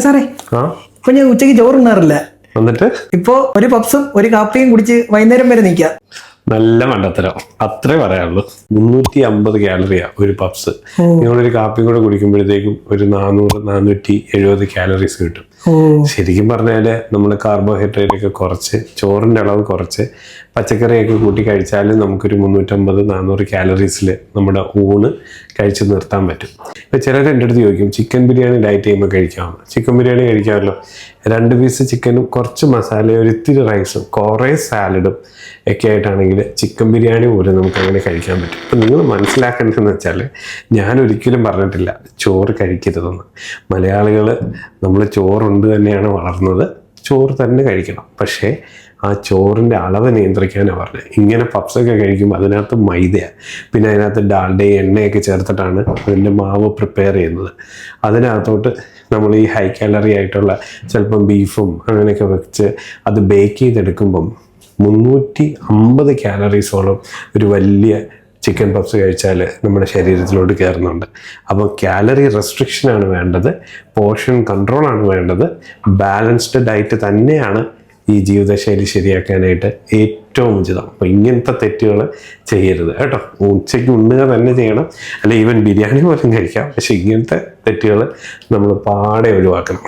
സാറേ ഇപ്പൊ ഞാൻ ഉച്ചയ്ക്ക് ചോറുണ്ണാറില്ല. എന്നിട്ട് ഇപ്പൊ ഒരു പപ്സും ഒരു കാപ്പിയും കുടിച്ച് വൈകുന്നേരം വരെ നിൽക്കാം. നല്ല മണ്ടത്തരം, അത്രേ പറയാനുള്ളൂ. 350 കാലറിയാ ഒരു പപ്സ്. നിങ്ങളൊരു കാപ്പിയും കൂടെ കുടിക്കുമ്പോഴത്തേക്കും ഒരു 400-470 കാലറീസ് കിട്ടും. ശരിക്കും പറഞ്ഞാല് നമ്മൾ കാർബോഹൈഡ്രേറ്റ് ഒക്കെ കുറച്ച്, ചോറിന്റെ അളവ് കുറച്ച്, പച്ചക്കറിയൊക്കെ കൂട്ടി കഴിച്ചാലും നമുക്കൊരു 350-400 കാലറീസിൽ നമ്മുടെ ഊണ് കഴിച്ച് നിർത്താൻ പറ്റും. ഇപ്പൊ ചിലർ എൻ്റെ അടുത്ത് ചോദിക്കും, ചിക്കൻ ബിരിയാണി ഡയറ്റ് ചെയ്യുമ്പോൾ കഴിക്കാമോ? ചിക്കൻ ബിരിയാണി കഴിക്കാമല്ലോ. 2 പീസ് ചിക്കനും കുറച്ച് മസാലയും ഒരു ഇത്തിരി റൈസും കുറേ സാലഡും ഒക്കെ ആയിട്ടാണെങ്കിൽ ചിക്കൻ ബിരിയാണി പോലും നമുക്ക് അങ്ങനെ കഴിക്കാൻ പറ്റും. അപ്പം നിങ്ങൾ മനസ്സിലാക്കേണ്ടതെന്ന് വെച്ചാൽ, ഞാൻ ഒരിക്കലും പറഞ്ഞിട്ടില്ല ചോറ് കഴിക്കരുതെന്ന്. മലയാളികൾ നമ്മൾ ചോറുണ്ട് തന്നെയാണ് വളർന്നത്, ചോറ് തന്നെ കഴിക്കണം. പക്ഷേ ആ ചോറിൻ്റെ അളവ് നിയന്ത്രിക്കാനാണ് പറഞ്ഞത്. ഇങ്ങനെ പപ്സൊക്കെ കഴിക്കുമ്പോൾ അതിനകത്ത് മൈദയാണ്, പിന്നെ അതിനകത്ത് ഡാൽഡയും എണ്ണയൊക്കെ ചേർത്തിട്ടാണ് അതിൻ്റെ മാവ് പ്രിപ്പയർ ചെയ്യുന്നത്. അതിനകത്തോട്ട് നമ്മൾ ഈ ഹൈ കാലറി ആയിട്ടുള്ള ചിലപ്പം ബീഫും അങ്ങനെയൊക്കെ വെച്ച് അത് ബേക്ക് ചെയ്തെടുക്കുമ്പം 350 കാലറീസോളം ഒരു വലിയ ചിക്കൻ പപ്സ് കഴിച്ചാൽ നമ്മുടെ ശരീരത്തിലോട്ട് കയറുന്നുണ്ട്. അപ്പോൾ കാലറി റെസ്ട്രിക്ഷനാണ് വേണ്ടത്, പോർഷൻ കൺട്രോളാണ് വേണ്ടത്. ബാലൻസ്ഡ് ഡയറ്റ് തന്നെയാണ് ഈ ജീവിതശൈലി ശരിയാക്കാനായിട്ട് ഏറ്റവും ഉചിതം. അപ്പോൾ ഇങ്ങനത്തെ തെറ്റുകൾ ചെയ്യരുത് കേട്ടോ. ഉച്ചയ്ക്ക് ഉണ്ണുക തന്നെ ചെയ്യണം, അല്ലെ ഈവൻ ബിരിയാണി പോലും കഴിക്കാം. പക്ഷെ ഇങ്ങനത്തെ തെറ്റുകൾ നമ്മൾ പാടെ ഒഴിവാക്കണം.